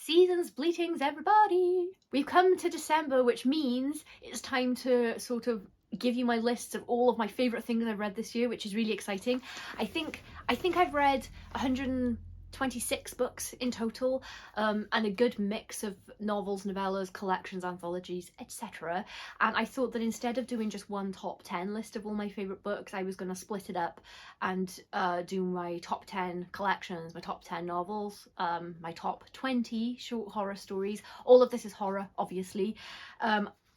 Season's bleatings, everybody! We've come to December, which means it's time to sort of give you my lists of all of my favourite things I've read this year, which is really exciting. I think I've read 126 books in total, and a good mix of novels, novellas, collections, anthologies, etc. And I thought that instead of doing just one top 10 list of all my favourite books, I was going to split it up and do my top 10 collections, my top 10 novels, my top 20 short horror stories. All of this is horror, obviously.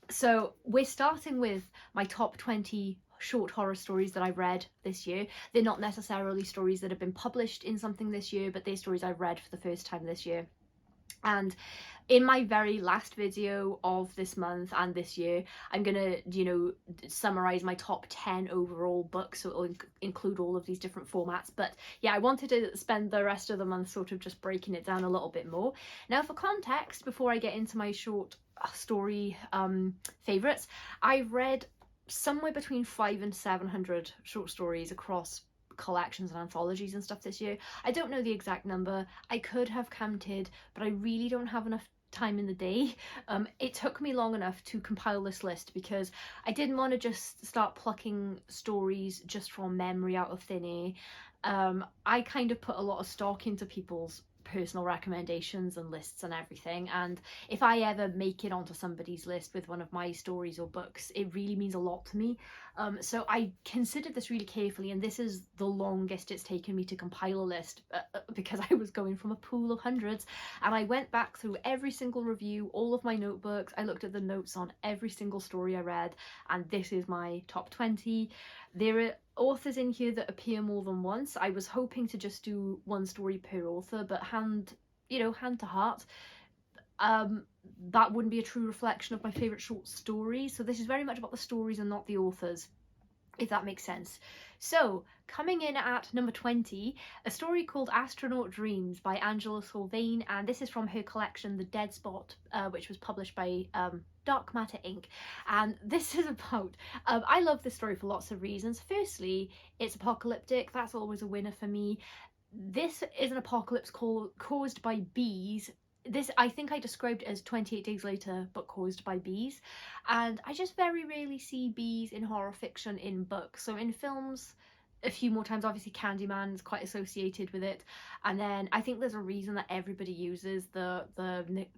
So we're starting with my top 20 short horror stories that I've read this year. They're not necessarily stories that have been published in something this year, but they're stories I've read for the first time this year. And in my very last video of this month and this year, I'm gonna, summarize my top 10 overall books, so it'll include all of these different formats. But yeah, I wanted to spend the rest of the month sort of just breaking it down a little bit more. Now, for context, before I get into my short story favorites, I've read somewhere between 500 and 700 short stories across collections and anthologies and stuff this year. I don't know the exact number. I could have counted, but I really don't have enough time in the day. It took me long enough to compile this list because I didn't want to just start plucking stories just from memory out of thin air. I kind of put a lot of stock into people's personal recommendations and lists and everything, and if I ever make it onto somebody's list with one of my stories or books, it really means a lot to me. So I considered this really carefully, and this is the longest it's taken me to compile a list because I was going from a pool of hundreds, and I went back through every single review, all of my notebooks, I looked at the notes on every single story I read, and this is my top 20. There are authors in here that appear more than once. I was hoping to just do one story per author, but hand to heart, that wouldn't be a true reflection of my favourite short stories. So this is very much about the stories and not the authors, if that makes sense. So, coming in at number 20, a story called Astronaut Dreams by Sylvaine, and this is from her collection The Dead Spot, which was published by Dark Matter Inc. And this is about, I love this story for lots of reasons. Firstly, it's apocalyptic. That's always a winner for me. This is an apocalypse caused by bees. This, I think I described it as 28 Days Later, but caused by bees. And I just very rarely see bees in horror fiction in books. So in films, a few more times. Obviously Candyman is quite associated with it. And then I think there's a reason that everybody uses the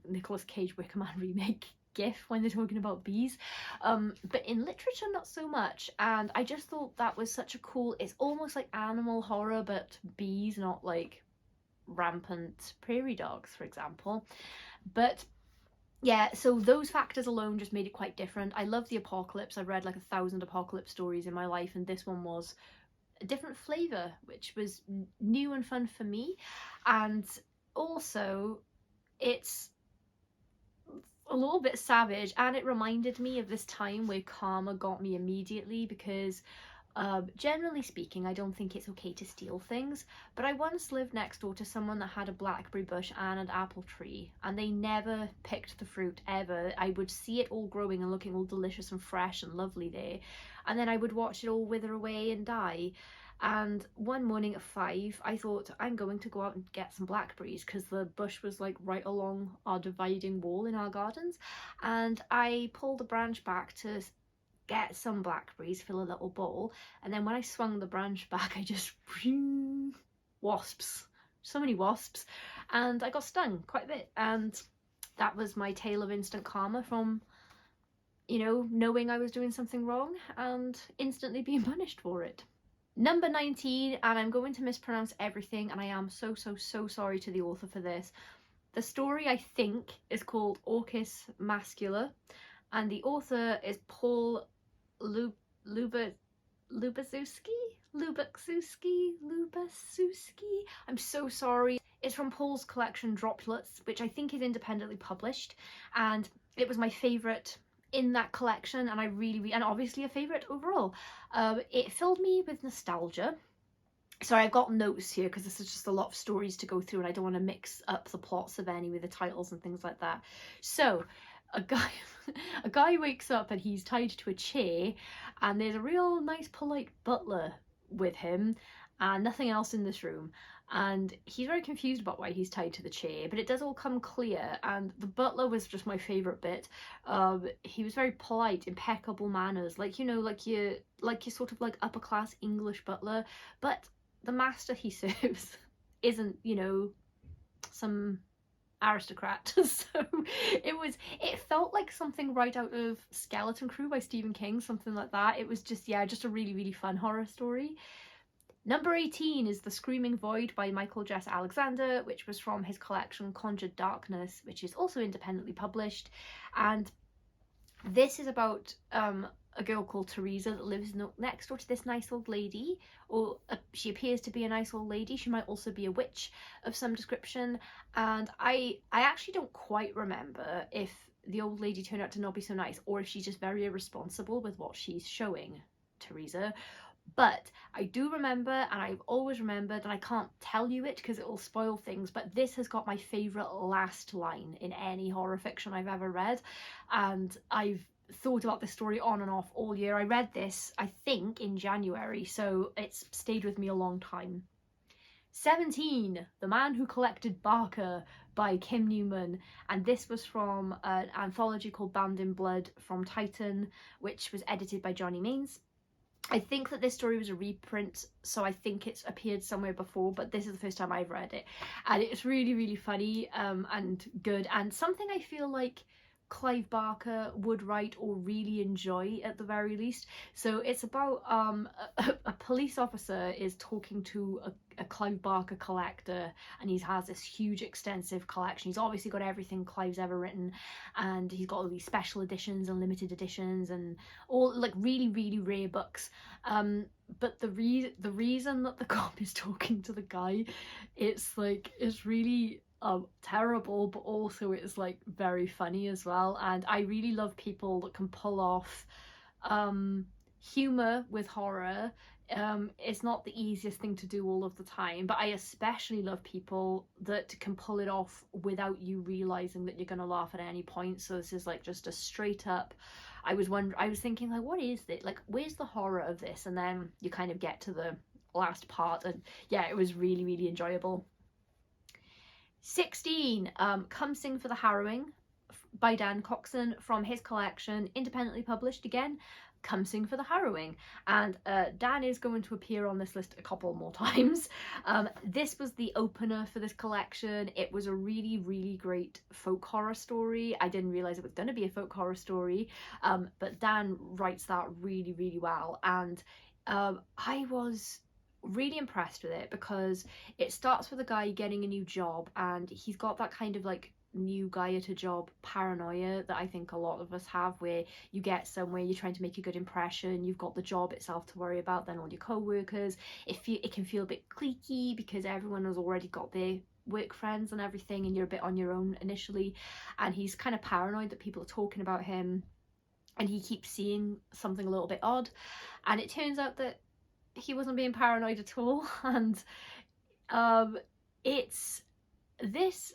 Nicolas Cage Wicker Man remake gif when they're talking about bees. But in literature, not so much. And I just thought that was such a cool, it's almost like animal horror, but bees, not like rampant prairie dogs, for example. But yeah, so those factors alone just made it quite different. I love the apocalypse. I've read like 1,000 apocalypse stories in my life, and this one was a different flavour, which was new and fun for me. And also, it's a little bit savage, and it reminded me of this time where karma got me immediately, because generally speaking, I don't think it's okay to steal things, but I once lived next door to someone that had a blackberry bush and an apple tree, and they never picked the fruit ever. I would see it all growing and looking all delicious and fresh and lovely there, and then I would watch it all wither away and die. And one morning at 5, I thought, I'm going to go out and get some blackberries, because the bush was like right along our dividing wall in our gardens, and I pulled a branch back to get some blackberries, fill a little bowl, and then when I swung the branch back, I just wasps, so many wasps, and I got stung quite a bit. And that was my tale of instant karma from, knowing I was doing something wrong and instantly being punished for it. Number 19, and I'm going to mispronounce everything, and I am so sorry to the author for this. The story, I think, is called Orchis, Mascula, and the author is Paul Lubaczewski. I'm so sorry. It's from Paul's collection Droplets, which I think is independently published, and it was my favourite in that collection, and I really and obviously a favourite overall. It filled me with nostalgia. Sorry, I've got notes here because this is just a lot of stories to go through, and I don't want to mix up the plots of any with the titles and things like that. So a guy wakes up and he's tied to a chair, and there's a real nice polite butler with him, and nothing else in this room. And he's very confused about why he's tied to the chair, but it does all come clear. And the butler was just my favourite bit. He was very polite, impeccable manners, like, you know, like your sort of like upper class English butler. But the master he serves isn't, you know, some aristocrat. So it felt like something right out of Skeleton Crew by Stephen King, something like that. It was just, yeah, just a really, really fun horror story. Number 18 is The Screaming Void by Michael Jess Alexander, which was from his collection Conjured Darkness, which is also independently published. And this is about a girl called Teresa that lives next door to this nice old lady, or she appears to be a nice old lady. She might also be a witch of some description. And I actually don't quite remember if the old lady turned out to not be so nice, or if she's just very irresponsible with what she's showing Teresa. But I do remember, and I've always remembered, and I can't tell you it because it will spoil things, but this has got my favourite last line in any horror fiction I've ever read. And I've thought about this story on and off all year. I read this, I think, in January, so it's stayed with me a long time. 17, The Man Who Collected Barker by Kim Newman, and this was from an anthology called Band in Blood from Titan, which was edited by Johnny Maines. I think that this story was a reprint, so I think it's appeared somewhere before, but this is the first time I've read it. And it's really, really funny and good, and something I feel like Clive Barker would write or really enjoy at the very least. So it's about a police officer is talking to a Clive Barker collector, and he has this huge extensive collection. He's obviously got everything Clive's ever written, and he's got all these special editions and limited editions and all like really, really rare books. But the reason that the cop is talking to the guy, it's really terrible, but also it's like very funny as well. And I really love people that can pull off humor with horror. It's not the easiest thing to do all of the time, but I especially love people that can pull it off without you realizing that you're gonna laugh at any point. So this is like just a straight up, I was thinking like, what is it, like, where's the horror of this? And then you kind of get to the last part, and yeah, it was really, really enjoyable. 16, Come Sing for the Harrowing by Dan Coxon from his collection, independently published again, Come Sing for the Harrowing. And Dan is going to appear on this list a couple more times. This was the opener for this collection. It was a really, really great folk horror story. I didn't realise it was going to be a folk horror story, but Dan writes that really, really well. And I was really impressed with it because it starts with a guy getting a new job, and he's got that kind of like new guy at a job paranoia that I think a lot of us have, where you get somewhere, you're trying to make a good impression, you've got the job itself to worry about, then all your co-workers, it can feel a bit cliquey because everyone has already got their work friends and everything, and you're a bit on your own initially. And he's kind of paranoid that people are talking about him, and he keeps seeing something a little bit odd, and it turns out that he wasn't being paranoid at all. And it's this,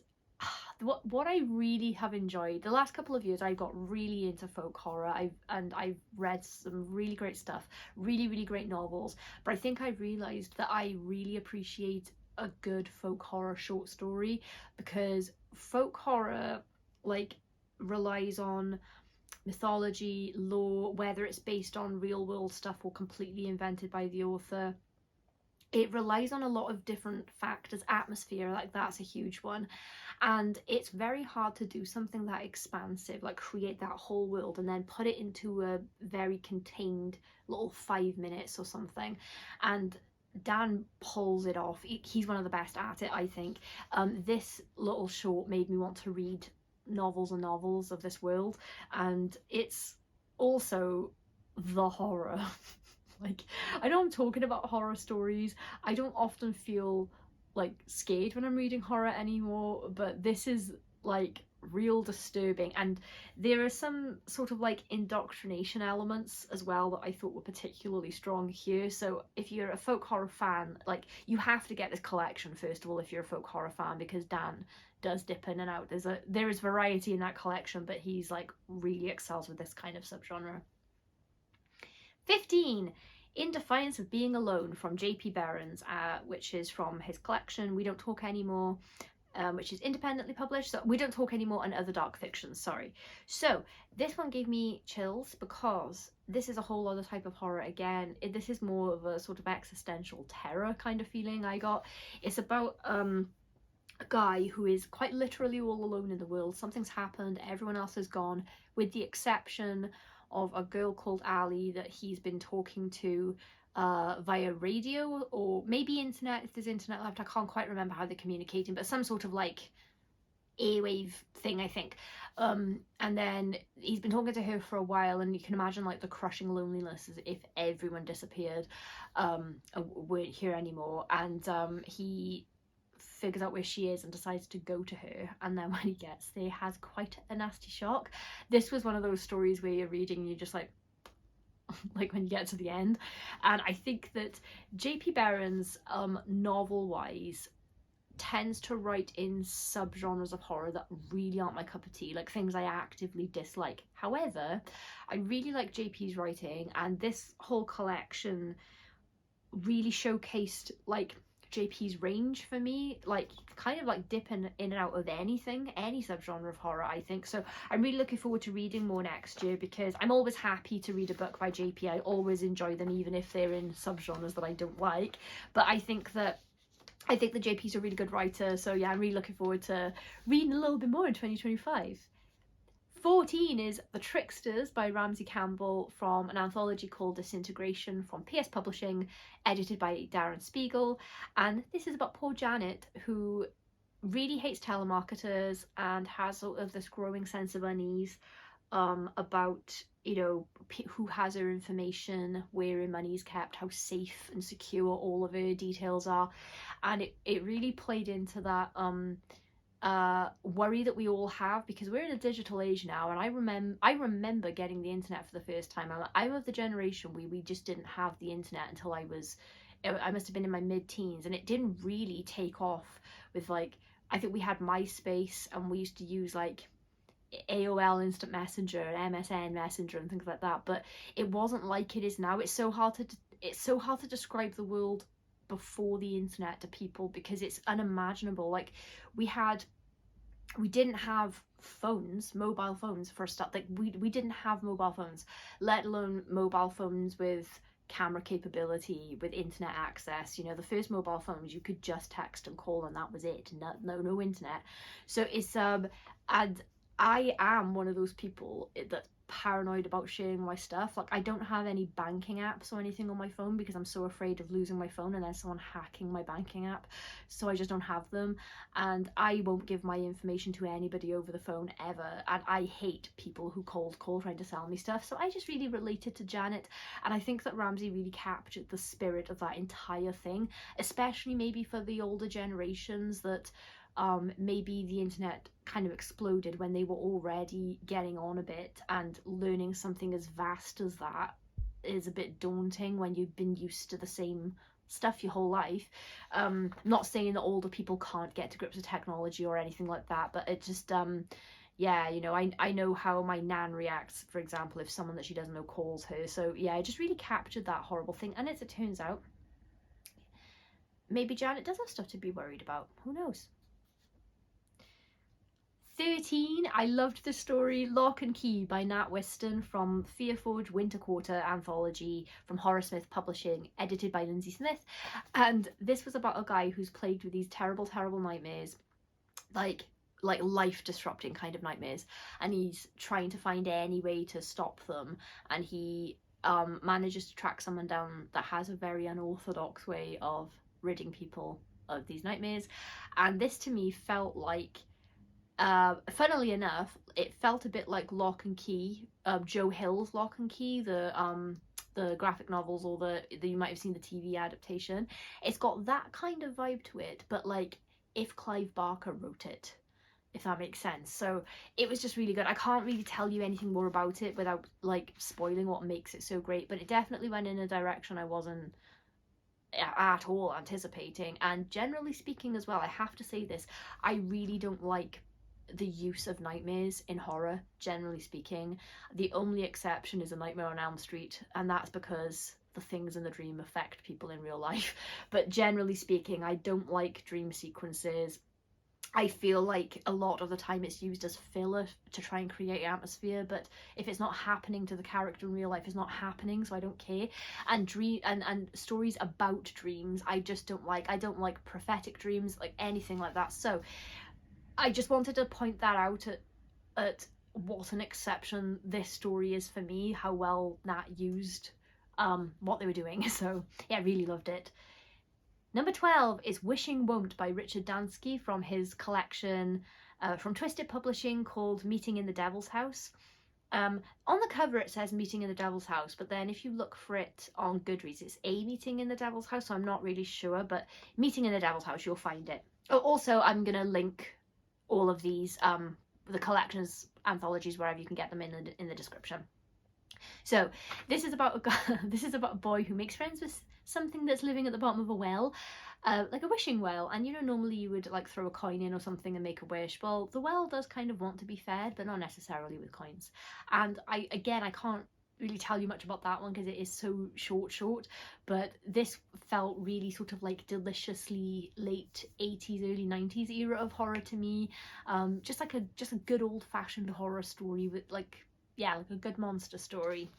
what I really have enjoyed the last couple of years. I got really into folk horror. I've read some really great stuff, really, really great novels, but I think I realized that I really appreciate a good folk horror short story, because folk horror like relies on mythology, lore, whether it's based on real world stuff or completely invented by the author. It relies on a lot of different factors. Atmosphere, like, that's a huge one, and it's very hard to do something that expansive, like create that whole world and then put it into a very contained little 5 minutes or something. And Dan pulls it off. He's one of the best at it, I think. This little short made me want to read novels and novels of this world, and it's also the horror. Like, I know I'm talking about horror stories, I don't often feel like scared when I'm reading horror anymore, but this is like real disturbing, and there are some sort of like indoctrination elements as well that I thought were particularly strong here. So if you're a folk horror fan, like, you have to get this collection first of all if you're a folk horror fan, because Dan does dip in and out. There is variety in that collection, but he's like really excels with this kind of subgenre. 15 In Defiance of Being Alone from J.P. Behrens, which is from his collection We Don't Talk Anymore, which is independently published. So We Don't Talk Anymore and Other Dark Fictions, sorry. So this one gave me chills because this is a whole other type of horror again. This is more of a sort of existential terror kind of feeling I got. It's about a guy who is quite literally all alone in the world. Something's happened, everyone else is gone, with the exception of a girl called Ali that he's been talking to via radio or maybe internet, if there's internet left. I can't quite remember how they're communicating, but some sort of like airwave thing, I think. And then he's been talking to her for a while, and you can imagine like the crushing loneliness as if everyone disappeared, weren't here anymore. And he figures out where she is and decides to go to her, and then when he gets there has quite a nasty shock. This was one of those stories where you're reading and you're just like when you get to the end. And I think that J.P. Behrens, novel wise, tends to write in subgenres of horror that really aren't my cup of tea, like things I actively dislike. However, I really like JP's writing, and this whole collection really showcased like JP's range for me, like kind of like dipping in and out of anything, any subgenre of horror, I think. So I'm really looking forward to reading more next year, because I'm always happy to read a book by JP. I always enjoy them, even if they're in subgenres that I don't like. But I think that JP's a really good writer, so yeah, I'm really looking forward to reading a little bit more in 2025. 14 is The Tricksters by Ramsey Campbell, from an anthology called Disintegration from PS Publishing, edited by Darren Spiegel. And this is about poor Janet, who really hates telemarketers and has sort of this growing sense of unease about, you know, who has her information, where her money is kept, how safe and secure all of her details are. And it really played into that worry that we all have, because we're in a digital age now. And I remember getting the internet for the first time. I'm of the generation where we just didn't have the internet until I must have been in my mid-teens, and it didn't really take off with, like, I think we had MySpace, and we used to use like AOL Instant Messenger and MSN Messenger and things like that, but it wasn't like it is now. It's so hard to describe the world before the internet to people, because it's unimaginable. Like, we didn't have phones, mobile phones for a start. Like, we didn't have mobile phones, let alone mobile phones with camera capability, with internet access. You know, the first mobile phones, you could just text and call, and that was it. No internet. So it's and I am one of those people that's paranoid about sharing my stuff. Like, I don't have any banking apps or anything on my phone because I'm so afraid of losing my phone and then someone hacking my banking app. So I just don't have them, and I won't give my information to anybody over the phone ever. And I hate people who cold call trying to sell me stuff. So I just really related to Janet, and I think that Ramsey really captured the spirit of that entire thing, especially maybe for the older generations that maybe the internet kind of exploded when they were already getting on a bit, and learning something as vast as that is a bit daunting when you've been used to the same stuff your whole life. Not saying that older people can't get to grips with technology or anything like that, but it just yeah, you know, I know how my nan reacts, for example, if someone that she doesn't know calls her. So yeah, it just really captured that horrible thing. And as it turns out, maybe Janet does have stuff to be worried about. Who knows? 13, I loved the story Lock and Key by Nat Whiston, from Fearforge Winter Quarter anthology from Horrorsmith Publishing, edited by Lindsay Smith. And this was about a guy who's plagued with these terrible nightmares, like life disrupting kind of nightmares, and he's trying to find any way to stop them. And he manages to track someone down that has a very unorthodox way of ridding people of these nightmares. And this to me felt like, funnily enough, it felt a bit like Lock and Key, Joe Hill's Lock and Key, the graphic novels, or the you might have seen the TV adaptation. It's got that kind of vibe to it, but like if Clive Barker wrote it, if that makes sense. So it was just really good. I can't really tell you anything more about it without like spoiling what makes it so great, but it definitely went in a direction I wasn't at all anticipating. And generally speaking as well, I have to say this, I really don't like the use of nightmares in horror, generally speaking. The only exception is A Nightmare on Elm Street, and that's because the things in the dream affect people in real life. But generally speaking, I don't like dream sequences. I feel like a lot of the time it's used as filler to try and create atmosphere, but if it's not happening to the character in real life, it's not happening, so I don't care. And and stories about dreams, I just don't like. I don't like prophetic dreams, like anything like that. So I just wanted to point that out at what an exception this story is for me, how well Nat used what they were doing. So yeah, I really loved it. Number 12 is Wishing Won't by Richard Dansky from his collection from Twisted Publishing called Meeting in the Devil's House. On the cover it says Meeting in the Devil's House, but then if you look for it on Goodreads, it's A Meeting in the Devil's House, so I'm not really sure, but Meeting in the Devil's House, you'll find it. Also, I'm going to link all of these, the collections, anthologies, wherever you can get them in the description. So this is about a boy who makes friends with something that's living at the bottom of a well, like a wishing well, and you know, normally you would like throw a coin in or something and make a wish. Well, the well does kind of want to be fed, but not necessarily with coins. And I can't really tell you much about that one because it is so short, but this felt really sort of like deliciously late 80s, early 90s era of horror to me. Just a good old-fashioned horror story with like a good monster story.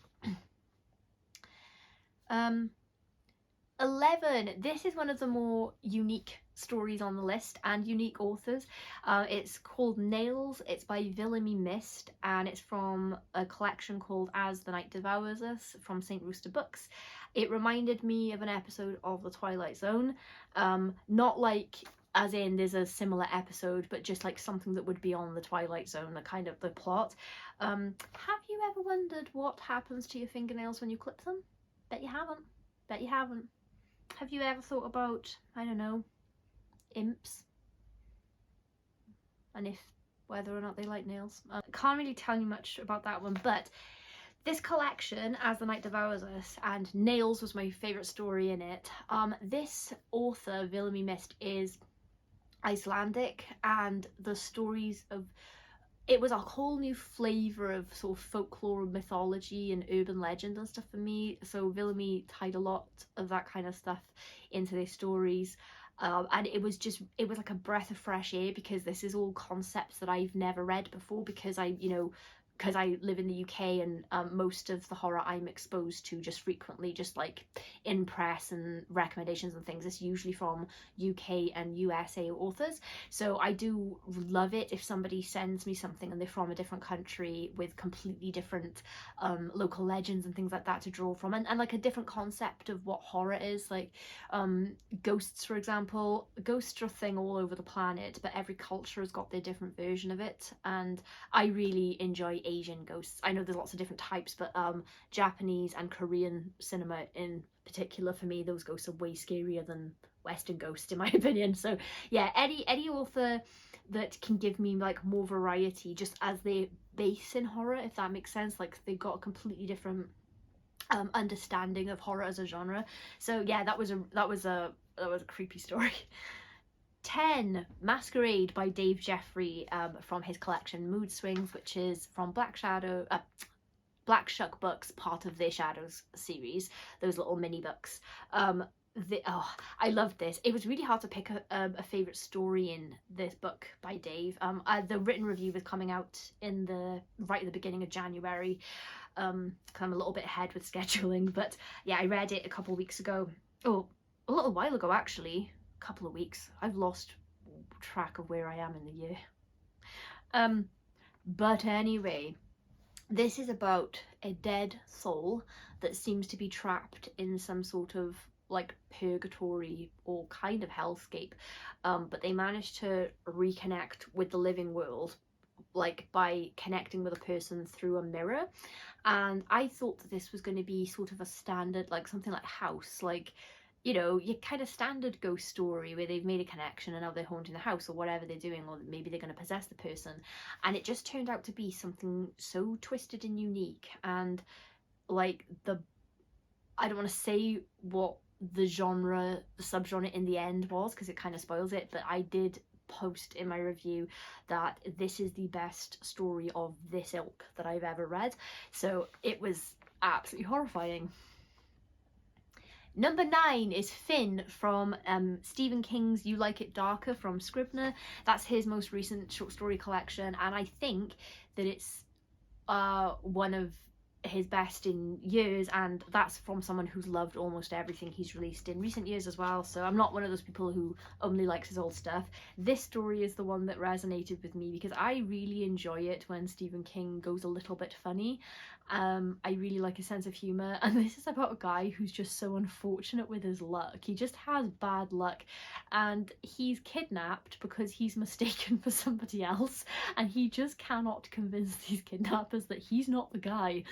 11. This is one of the more unique stories on the list and unique authors. It's called Nails. It's by Villimey Mist, and it's from a collection called As the Night Devours Us from St. Rooster Books. It reminded me of an episode of The Twilight Zone. Not like as in there's a similar episode, but just like something that would be on The Twilight Zone, the kind of the plot. Have you ever wondered what happens to your fingernails when you clip them? Bet you haven't. Bet you haven't. Have you ever thought about, I don't know, imps? And if whether or not they like nails? Can't really tell you much about that one, but this collection, As the Night Devours Us, and Nails was my favourite story in it. This author, Villimey Mist, is Icelandic, and the stories of it was a whole new flavour of sort of folklore, mythology and urban legend and stuff for me. So Villimey tied a lot of that kind of stuff into their stories, and it was like a breath of fresh air, because this is all concepts that I've never read before, because I live in the UK, and most of the horror I'm exposed to just frequently, just like in press and recommendations and things, is usually from UK and USA authors. So I do love it if somebody sends me something and they're from a different country with completely different local legends and things like that to draw from, and like a different concept of what horror is. Like ghosts, for example. Ghosts are a thing all over the planet, but every culture has got their different version of it, and I really enjoy Asian ghosts. I know there's lots of different types, but Japanese and Korean cinema in particular, for me, those ghosts are way scarier than Western ghosts, in my opinion. So yeah, any author that can give me like more variety, just as they base in horror, if that makes sense. Like they've got a completely different understanding of horror as a genre. So yeah, that was a creepy story. 10. Masquerade by Dave Jeffery, from his collection Mood Swings, which is from Black Shuck Books, part of their Shadows series, those little mini books. I loved this. It was really hard to pick a favourite story in this book by Dave. The written review was coming out right at the beginning of January. I'm a little bit ahead with scheduling, but yeah, I read it a couple of weeks ago. Oh, a little while ago actually. Couple of weeks. I've lost track of where I am in the year. But anyway, this is about a dead soul that seems to be trapped in some sort of like purgatory or kind of hellscape, but they manage to reconnect with the living world, like by connecting with a person through a mirror. And I thought that this was going to be sort of a standard, like something like House, like, you know, your kind of standard ghost story where they've made a connection and now they're haunting the house or whatever they're doing, or maybe they're going to possess the person. And it just turned out to be something so twisted and unique. And like I don't want to say what the subgenre in the end was, because it kind of spoils it, but I did post in my review that this is the best story of this ilk that I've ever read. So it was absolutely horrifying. Number 9 is Finn from Stephen King's You Like It Darker from Scribner. That's his most recent short story collection, and I think that it's one of his best in years, and that's from someone who's loved almost everything he's released in recent years as well, so I'm not one of those people who only likes his old stuff. This story is the one that resonated with me because I really enjoy it when Stephen King goes a little bit funny. I really like his sense of humour, and this is about a guy who's just so unfortunate with his luck. He just has bad luck, and he's kidnapped because he's mistaken for somebody else, and he just cannot convince these kidnappers that he's not the guy,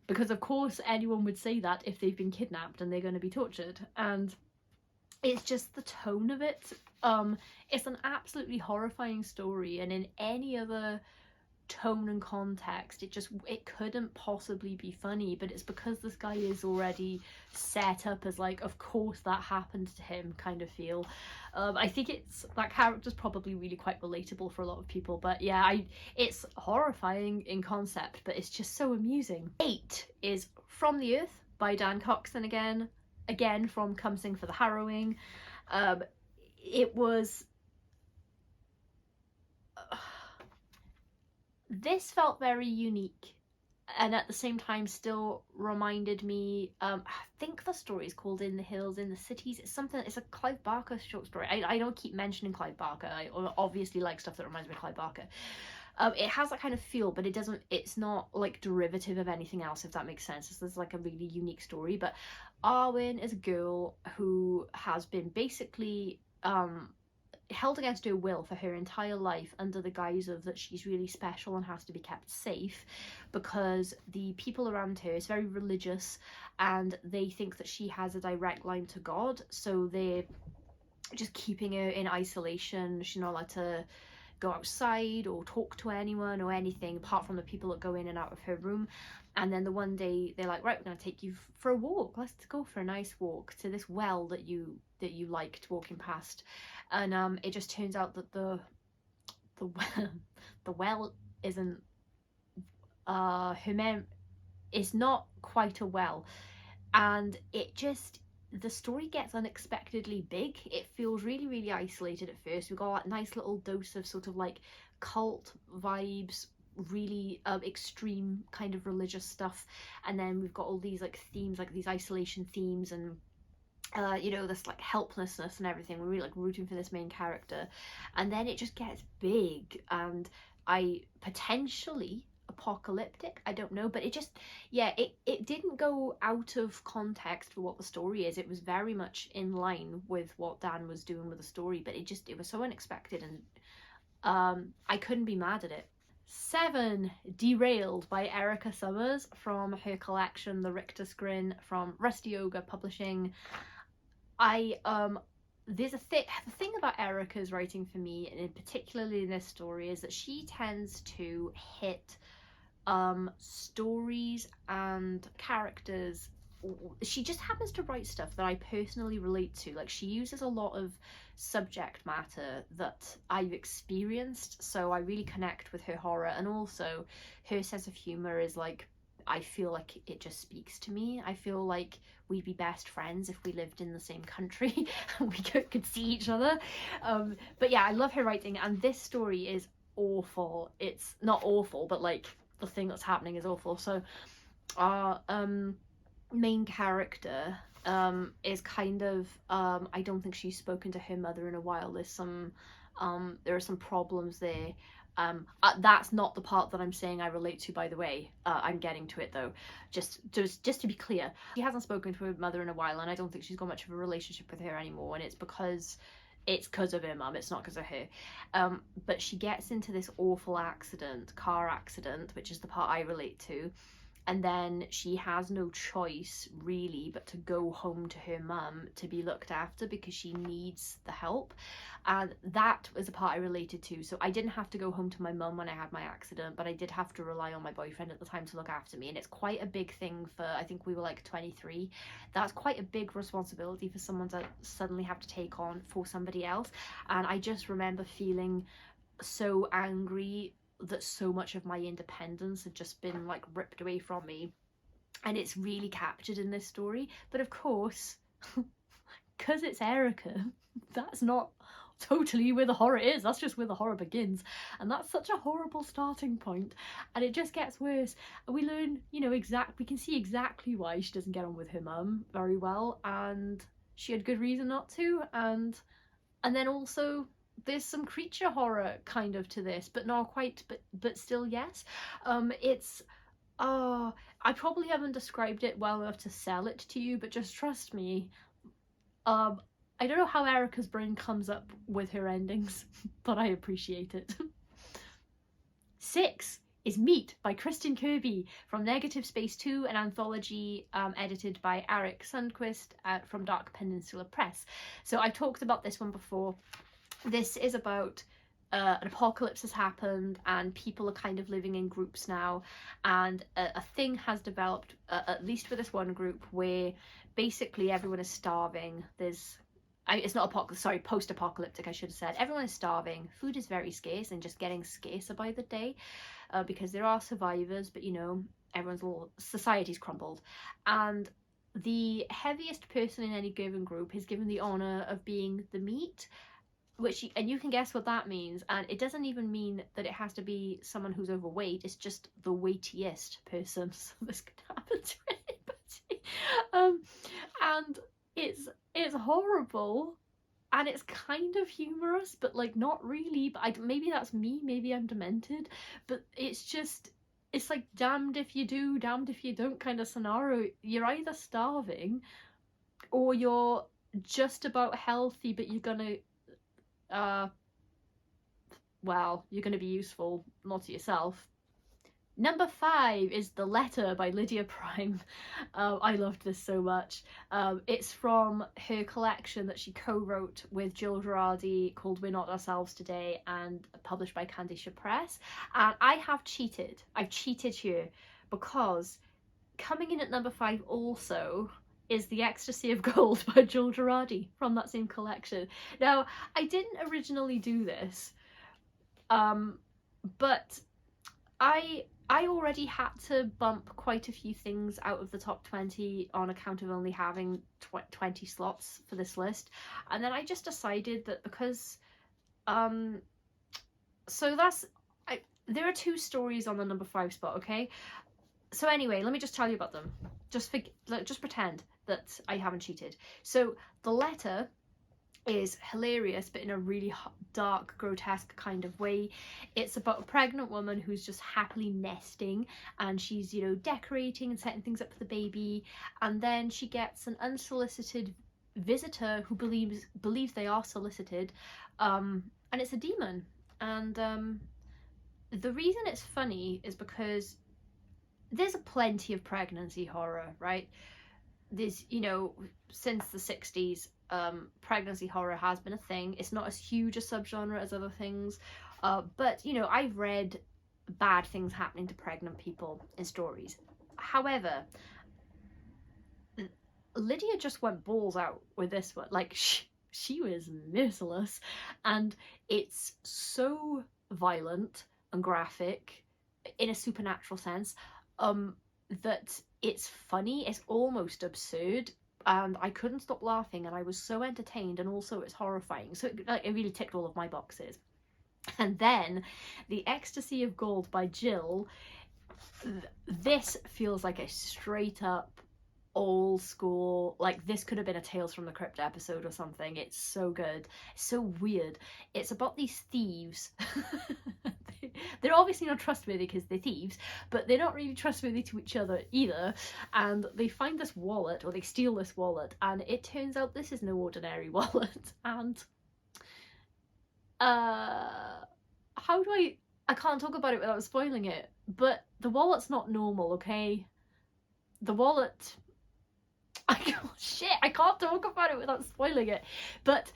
because of course anyone would say that if they've been kidnapped and they're going to be tortured. And it's just the tone of it. It's an absolutely horrifying story, and in any other tone and context it couldn't possibly be funny, but it's because this guy is already set up as like, of course that happened to him kind of feel. I think that character's probably really quite relatable for a lot of people, but yeah, it's horrifying in concept, but it's just so amusing. 8 is From the Earth by Dan Coxon, again from Come Sing for the Harrowing. It was this felt very unique, and at the same time still reminded me, I think the story is called In the Hills, in the Cities. It's a Clive Barker short story. I don't keep mentioning Clive Barker. I obviously like stuff that reminds me of Clive Barker. It has that kind of feel, but it's not like derivative of anything else, if that makes sense. This is like a really unique story. But Arwen is a girl who has been basically held against her will for her entire life under the guise of that she's really special and has to be kept safe, because the people around her is very religious and they think that she has a direct line to God, so they're just keeping her in isolation. She's not allowed to go outside or talk to anyone or anything apart from the people that go in and out of her room. And then the one day they're like, right, we're going to take you for a walk, let's go for a nice walk to this well that you liked walking past. And it just turns out that the well isn't is not quite a well, and the story gets unexpectedly big. It feels really, really isolated at first. We've got that nice little dose of sort of like cult vibes, really extreme kind of religious stuff, and then we've got all these like themes, like these isolation themes, and this like helplessness and everything. We're really like rooting for this main character, and then it just gets big and potentially apocalyptic, I don't know, but it just, yeah, it didn't go out of context for what the story is. It was very much in line with what Dan was doing with the story, but it was so unexpected, and I couldn't be mad at it. 7, Derailed by Erica Summers from her collection The Richter Scrin from Rusty Ogre Publishing. The thing about Erica's writing for me, and particularly in this story, is that she tends to hit stories and characters. She just happens to write stuff that I personally relate to. Like, she uses a lot of subject matter that I've experienced, so I really connect with her horror, and also her sense of humor is like, I feel like it just speaks to me. I feel like we'd be best friends if we lived in the same country and we could see each other. But yeah, I love her writing, and this story is awful. It's not awful, but like the thing that's happening is awful. So our main character is kind of I don't think she's spoken to her mother in a while. There are some problems there. That's not the part that I'm saying I relate to, by the way. I'm getting to it though, just to be clear. She hasn't spoken to her mother in a while, and I don't think she's got much of a relationship with her anymore, and it's because of her mum, it's not because of her. But she gets into this awful car accident, which is the part I relate to, and then she has no choice really but to go home to her mum to be looked after because she needs the help. And that was a part I related to. So I didn't have to go home to my mum when I had my accident, but I did have to rely on my boyfriend at the time to look after me. And it's quite a big thing for, I think we were like 23. That's quite a big responsibility for someone to suddenly have to take on for somebody else. And I just remember feeling so angry that so much of my independence had just been like ripped away from me, and it's really captured in this story. But of course because it's Erica, that's not totally where the horror is. That's just where the horror begins, and that's such a horrible starting point, and it just gets worse. And we learn, you know, we can see exactly why she doesn't get on with her mum very well, and she had good reason not to. And then also there's some creature horror kind of to this, but not quite, but still yes. It's I probably haven't described it well enough to sell it to you, but just trust me. I don't know how Erica's brain comes up with her endings, but I appreciate it. 6 is Meat by Kristin Kirby from Negative Space 2, an anthology edited by Eric Sundquist from Dark Peninsula Press. So I've talked about this one before. This is about an apocalypse has happened and people are kind of living in groups now, and a thing has developed, at least for this one group, where basically everyone is starving. It's not post-apocalyptic, I should have said. Everyone is starving, food is very scarce and just getting scarcer by the day, because there are survivors, but you know, society's crumbled. And the heaviest person in any given group is given the honour of being the meat, and you can guess what that means, and it doesn't even mean that it has to be someone who's overweight, it's just the weightiest person, so this could happen to anybody. And it's horrible, and it's kind of humorous, but like not really. But maybe that's me, maybe I'm demented, but it's like damned if you do, damned if you don't kind of scenario. You're either starving or you're just about healthy, but you're gonna you're gonna be useful, not to yourself. Number 5 is The Letter by Lydia Prime. I loved this so much. It's from her collection that she co-wrote with Jill Girardi called We're Not Ourselves Today, and published by Candisha Press. And I have cheated. I've cheated here, because coming in at number 5 also is The Ecstasy of Gold by Jill Girardi from that same collection. Now, I didn't originally do this, but I already had to bump quite a few things out of the top 20 on account of only having 20 slots for this list, and then I just decided that because there are 2 stories on the number 5 spot, okay? So anyway, let me just tell you about them. Just pretend that I haven't cheated. So The Letter is hilarious, but in a really dark, grotesque kind of way. It's about a pregnant woman who's just happily nesting, and she's, you know, decorating and setting things up for the baby, and then she gets an unsolicited visitor who believes they are solicited, and it's a demon. And the reason it's funny is because there's plenty of pregnancy horror, right? There's, you know, since the 60s, pregnancy horror has been a thing. It's not as huge a subgenre as other things, but you know, I've read bad things happening to pregnant people in stories. However, Lydia just went balls out with this one. Like, she was merciless, and it's so violent and graphic in a supernatural sense, that it's funny, it's almost absurd, and I couldn't stop laughing, and I was so entertained, and also it's horrifying. So it really ticked all of my boxes. And then The Ecstasy of Gold by Jill. This feels like a straight up old school, like this could have been a Tales from the Crypt episode or something. It's so good, it's so weird. It's about these thieves. They're obviously not trustworthy because they're thieves, but they're not really trustworthy to each other either, and they find this wallet, or they steal this wallet, and it turns out this is no ordinary wallet. And I can't talk about it without spoiling it, but the wallet's not normal, okay? The wallet, I can't talk about it without spoiling it, but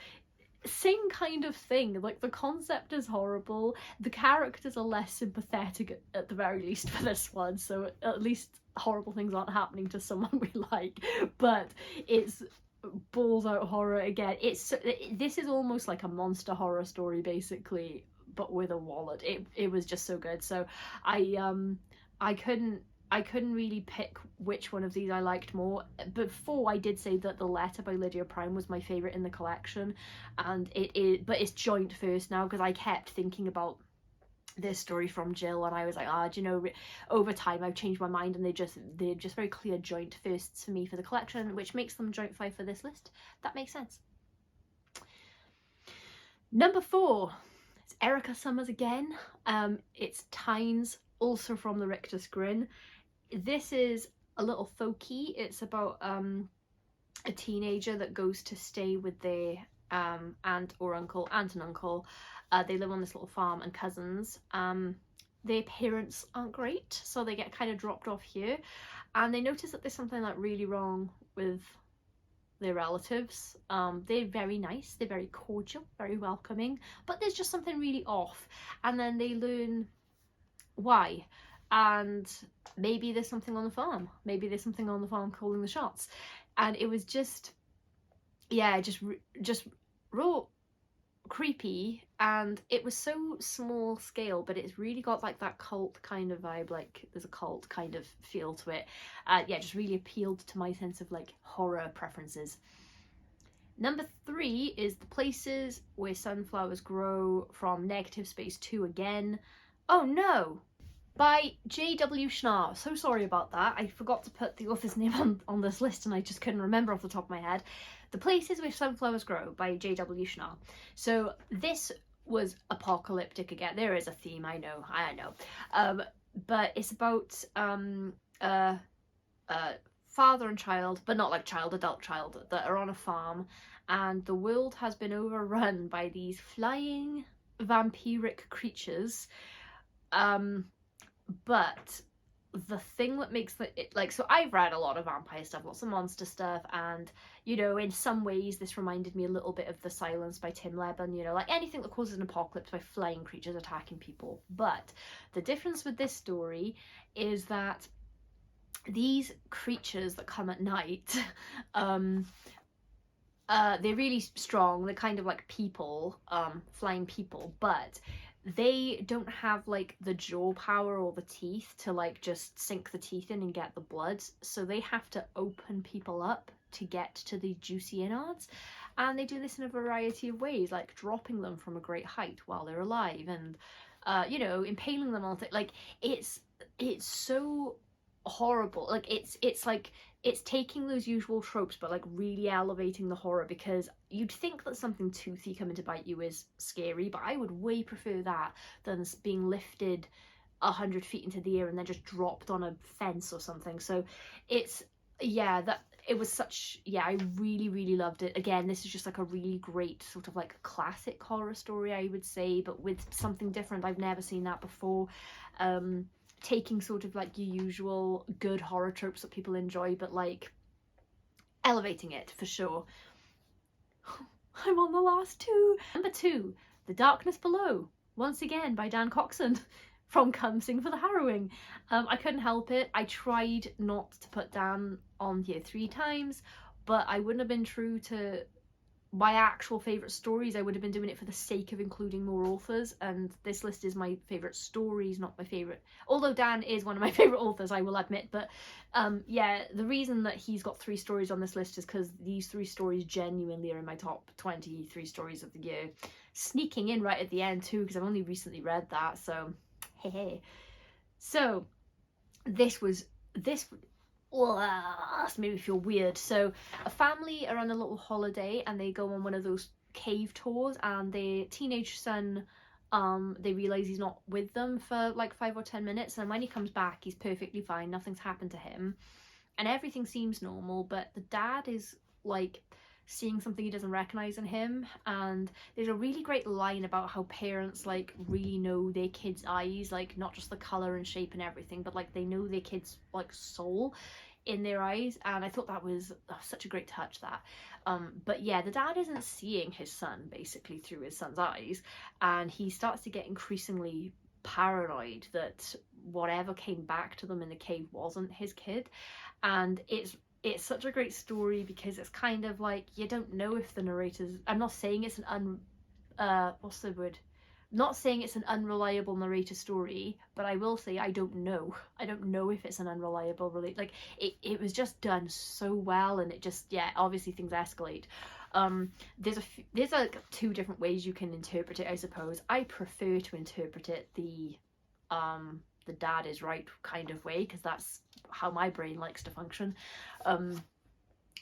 same kind of thing. Like, the concept is horrible, the characters are less sympathetic at the very least for this one, so at least horrible things aren't happening to someone we like, but it's balls out horror again. This is almost like a monster horror story basically, but with a wallet. It was just so good. So I I couldn't really pick which one of these I liked more. Before, I did say that The Letter by Lydia Prime was my favourite in the collection, and it is, but it's joint first now, because I kept thinking about this story from Jill, and I was like, do you know, over time I've changed my mind, and they're just very clear joint firsts for me for the collection, which makes them joint 5 for this list. That makes sense. Number 4, it's Erica Summers again. It's Tynes, also from the Richter's Grin. This is a little folky. It's about a teenager that goes to stay with their aunt and uncle. They live on this little farm, and cousins. Their parents aren't great, so they get kind of dropped off here, and they notice that there's something like really wrong with their relatives. They're very nice, they're very cordial, very welcoming, but there's just something really off, and then they learn why. And maybe there's something on the farm. Maybe there's something on the farm calling the shots. And it was just, yeah, just real creepy. And it was so small scale, but it's really got like that cult kind of vibe. Like there's a cult kind of feel to it. Yeah, just really appealed to my sense of like horror preferences. Number 3 is The Places Where Sunflowers Grow, from Negative Space 2 again. Oh no! By J.W. Schnarr. So sorry about that. I forgot to put the author's name on this list, and I just couldn't remember off the top of my head. The Places Where Sunflowers Grow by J.W. Schnarr. So this was apocalyptic again. There is a theme, I know. But it's about father and child, but not like adult child, that are on a farm, and the world has been overrun by these flying vampiric creatures. But the thing that makes it like, so I've read a lot of vampire stuff, lots of monster stuff, and you know, in some ways this reminded me a little bit of The Silence by Tim Lebbon, you know, like anything that causes an apocalypse by flying creatures attacking people. But the difference with this story is that these creatures that come at night, they're really strong, they're kind of like people, flying people, but they don't have like the jaw power or the teeth to like just sink the teeth in and get the blood, so they have to open people up to get to the juicy innards, and they do this in a variety of ways, like dropping them from a great height while they're alive, and you know, impaling them on like it's so horrible. Like it's like it's taking those usual tropes but like really elevating the horror, because you'd think that something toothy coming to bite you is scary, but I would way prefer that than being lifted 100 feet into the air and then just dropped on a fence or something. So it's, yeah, that it was such, yeah, I really loved it. Again, this is just like a really great sort of like classic horror story, I would say, but with something different. I've never seen that before. Taking sort of like your usual good horror tropes that people enjoy, but like elevating it for sure. I'm on the last 2. Number 2, The Darkness Below, once again by Dan Coxon, from Come Sing for the Harrowing. I couldn't help it. I tried not to put Dan on here 3 times, but I wouldn't have been true to my actual favourite stories. I would have been doing it for the sake of including more authors, and this list is my favourite stories, not my favourite, although Dan is one of my favourite authors, I will admit. But yeah, the reason that he's got 3 stories on this list is because these 3 stories genuinely are in my top 23 stories of the year, sneaking in right at the end too, because I've only recently read that, so hey. So this made me feel weird. So a family are on a little holiday and they go on one of those cave tours, and their teenage son, they realize he's not with them for like 5 or 10 minutes, and when he comes back he's perfectly fine, nothing's happened to him and everything seems normal, but the dad is like seeing something he doesn't recognize in him. And there's a really great line about how parents like really know their kids' eyes, like not just the color and shape and everything, but like they know their kids' like soul in their eyes, and I thought that was such a great touch, that but yeah, the dad isn't seeing his son basically through his son's eyes, and he starts to get increasingly paranoid that whatever came back to them in the cave wasn't his kid. And it's such a great story because it's kind of like, you don't know if the narrators, I'm not saying it's an what's the word, not saying it's an unreliable narrator story, but I will say I don't know if it's an unreliable like it was just done so well, and it just, yeah, obviously things escalate. There's like two different ways you can interpret it, I suppose. I prefer to interpret it the dad is right kind of way, because that's how my brain likes to function.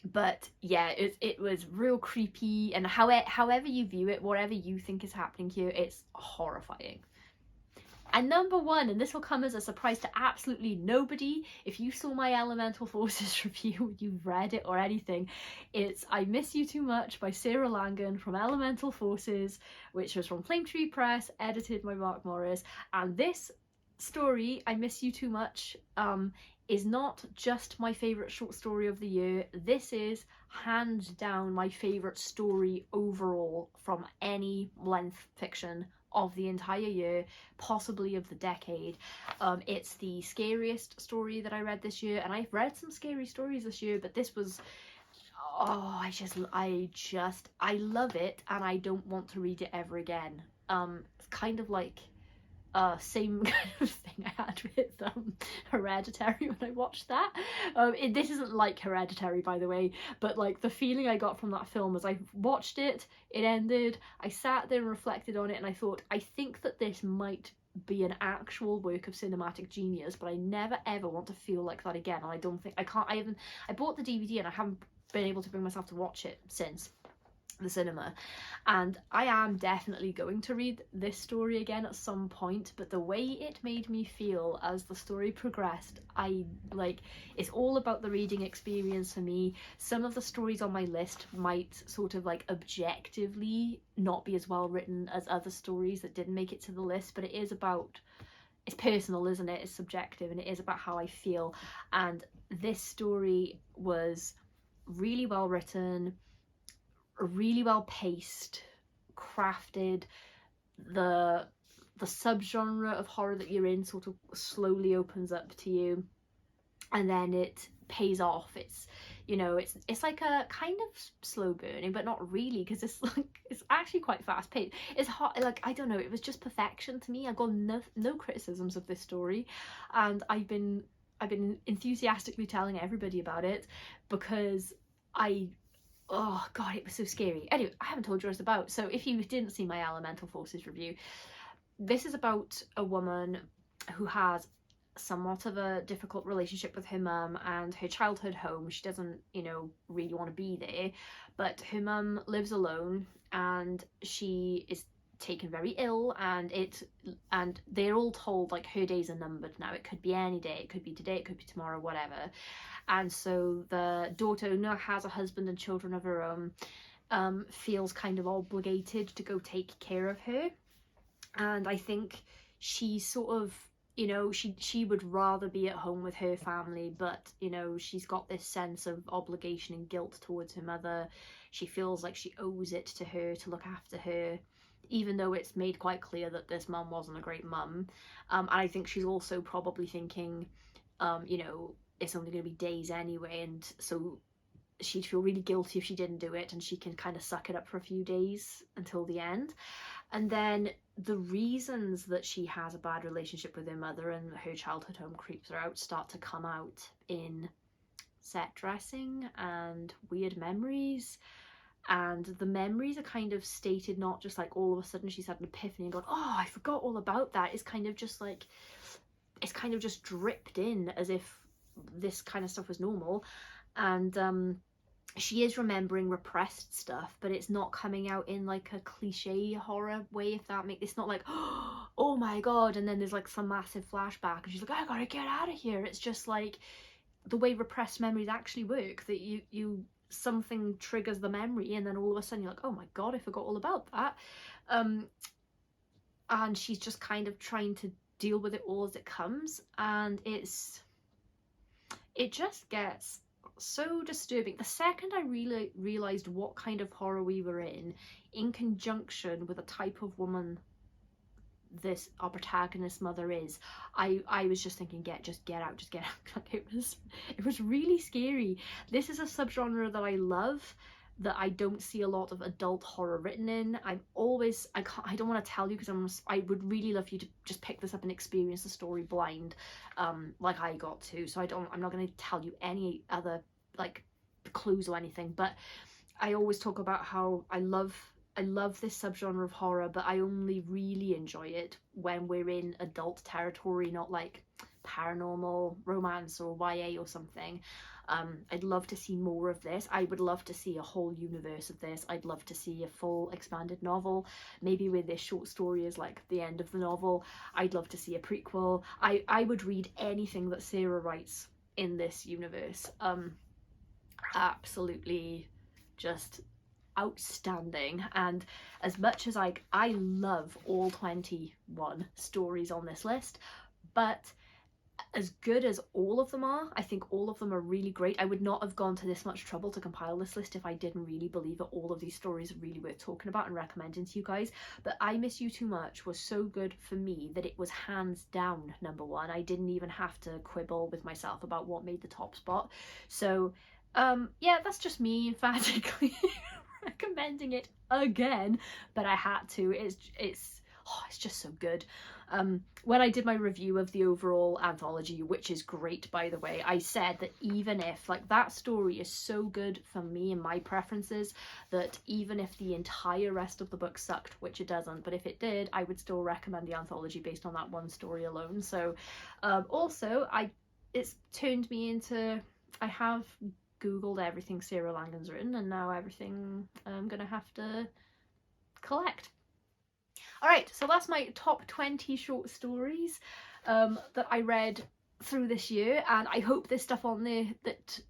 But yeah, it was real creepy, and however you view it, whatever you think is happening here, it's horrifying. And number one, and this will come as a surprise to absolutely nobody, if you saw my Elemental Forces review, you've read it or anything, it's I Miss You Too Much by Sarah Langan from Elemental Forces, which was from Flame Tree Press, edited by Mark Morris. And this story, I Miss You Too Much, is not just my favourite short story of the year. This is hands down my favourite story overall from any length fiction of the entire year, possibly of the decade. It's the scariest story that I read this year, and I've read some scary stories this year, but this was, oh, I love it, and I don't want to read it ever again. It's kind of like same kind of thing I had with Hereditary when I watched that. This isn't like Hereditary, by the way, but like the feeling I got from that film as I watched it, it ended, I sat there and reflected on it, and I thought, I think that this might be an actual work of cinematic genius, but I never ever want to feel like that again. And I don't think, I bought the DVD and I haven't been able to bring myself to watch it since the cinema, and I am definitely going to read this story again at some point. But the way it made me feel as the story progressed, it's all about the reading experience for me. Some of the stories on my list might sort of like objectively not be as well written as other stories that didn't make it to the list, but it's personal, isn't it? It's subjective, and it is about how I feel. And this story was really well written, really well paced, crafted. The subgenre of horror that you're in sort of slowly opens up to you, and then it pays off. It's, you know, it's like a kind of slow burning, but not really, because it's actually quite fast paced. It's hot, like, I don't know, it was just perfection to me. I got no criticisms of this story, and I've been enthusiastically telling everybody about it, because oh god, it was so scary. Anyway, I haven't told you what it's about, so if you didn't see my Elemental Forces review, this is about a woman who has somewhat of a difficult relationship with her mum and her childhood home. She doesn't, you know, really want to be there, but her mum lives alone, and she is taken very ill, and they're all told like her days are numbered now. It could be any day, it could be today, it could be tomorrow, whatever. And so the daughter, who now has a husband and children of her own, feels kind of obligated to go take care of her. And I think she sort of, you know, she would rather be at home with her family, but, you know, she's got this sense of obligation and guilt towards her mother. She feels like she owes it to her to look after her, even though it's made quite clear that this mum wasn't a great mum. And I think she's also probably thinking, you know, it's only going to be days anyway, and so she'd feel really guilty if she didn't do it, and she can kind of suck it up for a few days until the end. And then the reasons that she has a bad relationship with her mother and her childhood home creeps her out start to come out in set dressing and weird memories. And the memories are kind of stated not just like all of a sudden she's had an epiphany and gone, oh, I forgot all about that. It's kind of just like, it's kind of just dripped in as if this kind of stuff was normal. And she is remembering repressed stuff, but it's not coming out in like a cliche horror way, if that makes, it's not like, oh my god, and then there's like some massive flashback and she's like, I gotta get out of here. It's just like the way repressed memories actually work, that you something triggers the memory, and then all of a sudden you're like, oh my god, I forgot all about that. And she's just kind of trying to deal with it all as it comes, and it just gets so disturbing. The second I really realised what kind of horror we were in conjunction with the type of woman our protagonist's mother is, I was just thinking, just get out. Like, it was really scary. This is a subgenre that I love, that I don't see a lot of adult horror written in. I don't want to tell you because I would really love you to just pick this up and experience the story blind, like I got to. So I'm not going to tell you any other like clues or anything, but I always talk about how I love this subgenre of horror, but I only really enjoy it when we're in adult territory, not like paranormal romance or YA or something. I'd love to see more of this. I would love to see a whole universe of this. I'd love to see a full expanded novel, maybe where this short story is like the end of the novel. I'd love to see a prequel. I would read anything that Sarah writes in this universe. Absolutely just outstanding. And as much as I love all 21 stories on this list, but as good as all of them are, I think all of them are really great. I would not have gone to this much trouble to compile this list if I didn't really believe that all of these stories are really worth talking about and recommending to you guys. But I Miss You Too Much was so good for me that it was hands down #1. I didn't even have to quibble with myself about what made the top spot. So yeah, that's just me emphatically recommending it again, but I had to. It's just so good. When I did my review of the overall anthology, which is great by the way, I said that even if like that story is so good for me and my preferences, that even if the entire rest of the book sucked, which it doesn't, but if it did, I would still recommend the anthology based on that one story alone. So also it's turned me into, I have Googled everything Sarah Langan's written, and now everything I'm gonna have to collect. Alright, so that's my top 20 short stories that I read through this year, and I hope there's stuff on there that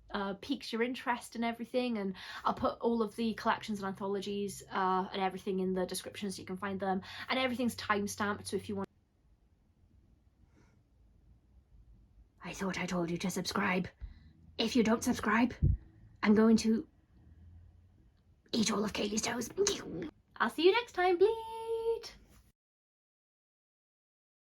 piques your interest and everything, and I'll put all of the collections and anthologies and everything in the description so you can find them, and everything's timestamped, so if you want. I thought I told you to subscribe. If you don't subscribe, I'm going to eat all of Kaylee's toes. I'll see you next time, please.